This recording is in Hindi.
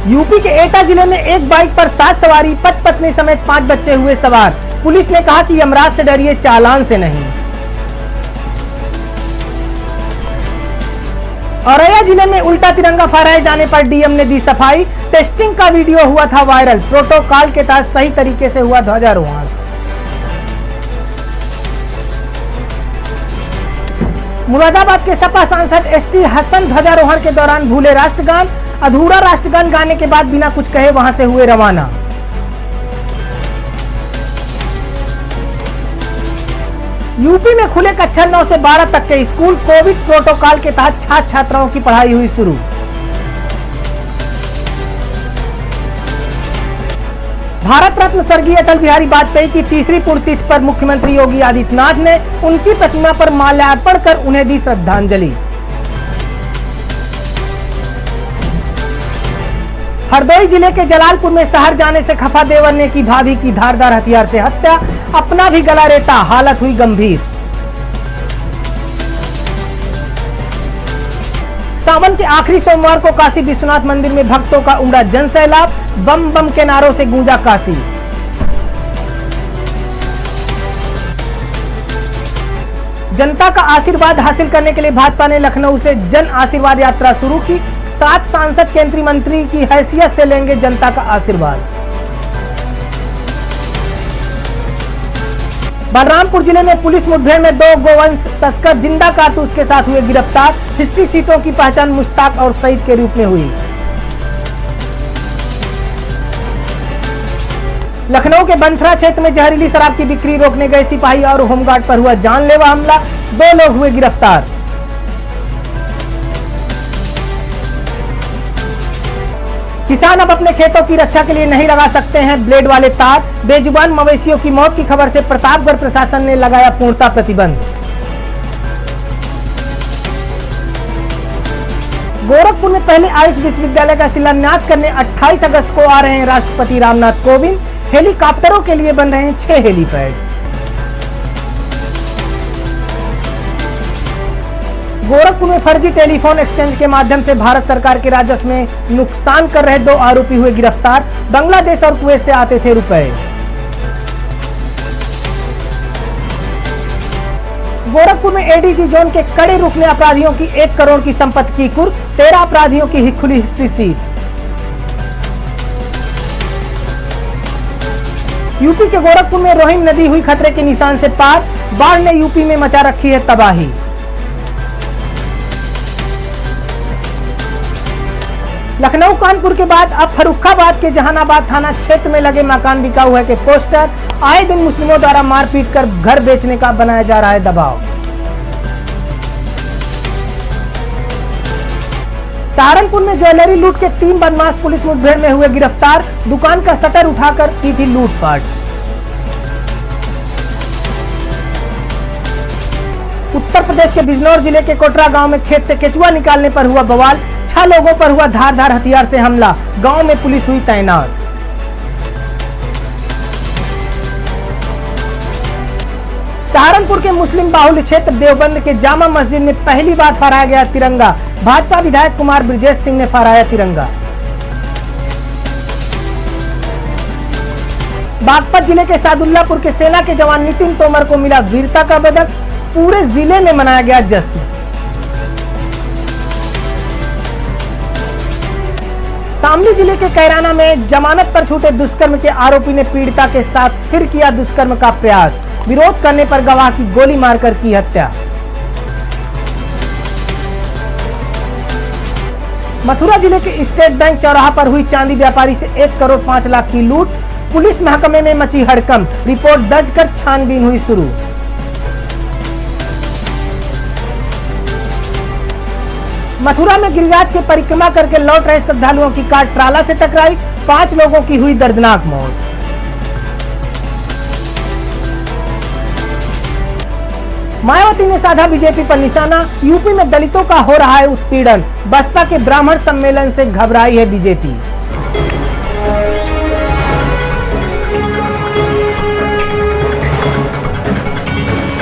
यूपी के एटा जिले में एक बाइक पर 7 सवारी पति पत्नी समेत 5 बच्चे हुए सवार। पुलिस ने कहा कि यमराज से डरिए, चालान से नहीं। औरैया जिले में उल्टा तिरंगा फहराए जाने पर डीएम ने दी सफाई। टेस्टिंग का वीडियो हुआ था वायरल। प्रोटोकॉल के तहत सही तरीके से हुआ ध्वजारोहण। मुरादाबाद के सपा सांसद एसटी हसन ध्वजारोहण के दौरान भूले राष्ट्रगान। अधूरा राष्ट्रगान गाने के बाद बिना कुछ कहे वहां से हुए रवाना। यूपी में खुले कक्षा 9 से 12 तक के स्कूल। कोविड प्रोटोकॉल के तहत छात्र छात्राओं की पढ़ाई हुई शुरू। भारत रत्न स्वर्गीय अटल बिहारी वाजपेयी की तीसरी पुण्यतिथि पर मुख्यमंत्री योगी आदित्यनाथ ने उनकी प्रतिमा पर माल्यार्पण कर उन्हें दी श्रद्धांजलि। हरदोई जिले के जलालपुर में शहर जाने से खफा देवर ने की भाभी की धारदार हथियार से हत्या। अपना भी गला रेता, हालत हुई गंभीर। सावन के आखिरी सोमवार को काशी विश्वनाथ मंदिर में भक्तों का उमड़ा जन सैलाब। बम बम के नारों से गूंजा काशी। जनता का आशीर्वाद हासिल करने के लिए भाजपा ने लखनऊ से जन आशीर्वाद यात्रा शुरू की। 7 सांसद केंद्रीय मंत्री की हैसियत से लेंगे जनता का आशीर्वाद। बलरामपुर जिले में पुलिस मुठभेड़ में 2 गोवंश तस्कर जिंदा कारतूस के साथ हुए गिरफ्तार। हिस्ट्री सीटों की पहचान मुश्ताक और सईद के रूप में हुई। लखनऊ के बंथरा क्षेत्र में जहरीली शराब की बिक्री रोकने गए सिपाही और होमगार्ड पर हुआ जानलेवा हमला। 2 लोग हुए गिरफ्तार। किसान अब अपने खेतों की रक्षा के लिए नहीं लगा सकते हैं ब्लेड वाले तार। बेजुबान मवेशियों की मौत की खबर से प्रतापगढ़ प्रशासन ने लगाया पूर्णतः प्रतिबंध। गोरखपुर में पहले आयुष विश्वविद्यालय का शिलान्यास करने 28 अगस्त को आ रहे हैं राष्ट्रपति रामनाथ कोविंद। हेलीकॉप्टरों के लिए बन रहे हैं 6 हेलीपैड। गोरखपुर में फर्जी टेलीफोन एक्सचेंज के माध्यम से भारत सरकार के राजस्व में नुकसान कर रहे 2 आरोपी हुए गिरफ्तार। बांग्लादेश और कुवैत से आते थे रुपए। गोरखपुर में एडीजी जोन के कड़े रुख ने अपराधियों की 1 करोड़ की संपत्ति की कुर्क। 13 अपराधियों की खुली हिस्ट्री सीट। यूपी के गोरखपुर में रोहिन नदी हुई खतरे के निशान से पार। बाढ़ ने यूपी में मचा रखी है तबाही। लखनऊ कानपुर के बाद अब फर्रुखाबाद के जहानाबाद थाना क्षेत्र में लगे मकान बिकाऊ है के पोस्टर। आए दिन मुस्लिमों द्वारा मारपीट कर घर बेचने का बनाया जा रहा है दबाव। सहारनपुर में ज्वेलरी लूट के 3 बदमाश पुलिस मुठभेड़ में हुए गिरफ्तार। दुकान का शटर उठाकर की थी लूटपाट। उत्तर प्रदेश के बिजनौर जिले के कोटरा गांव में खेत से केचुआ निकालने पर हुआ बवाल। 6 लोगों पर हुआ धारदार हथियार से हमला। गांव में पुलिस हुई तैनात। सहारनपुर के मुस्लिम बाहुल्य क्षेत्र देवबंद के जामा मस्जिद में पहली बार फहराया गया तिरंगा। भाजपा विधायक कुमार ब्रजेश सिंह ने फहराया तिरंगा। बागपत जिले के सादुल्लापुर के सेना के जवान नितिन तोमर को मिला वीरता का पदक। पूरे जिले में मनाया गया जश्न। शामली जिले के कैराना में जमानत पर छूटे दुष्कर्म के आरोपी ने पीड़िता के साथ फिर किया दुष्कर्म का प्रयास। विरोध करने पर गवाह की गोली मारकर की हत्या। मथुरा जिले के स्टेट बैंक चौराहा पर हुई चांदी व्यापारी से 1 करोड़ 5 लाख की लूट। पुलिस महकमे में मची हड़कंप। रिपोर्ट दर्ज कर छानबीन हुई शुरू। मथुरा में गिरिराज की परिक्रमा करके लौट रहे श्रद्धालुओं की कार ट्राला से टकराई। 5 लोगों की हुई दर्दनाक मौत। मायावती ने साधा बीजेपी पर निशाना। यूपी में दलितों का हो रहा है उत्पीड़न। बसपा के ब्राह्मण सम्मेलन से घबराई है बीजेपी।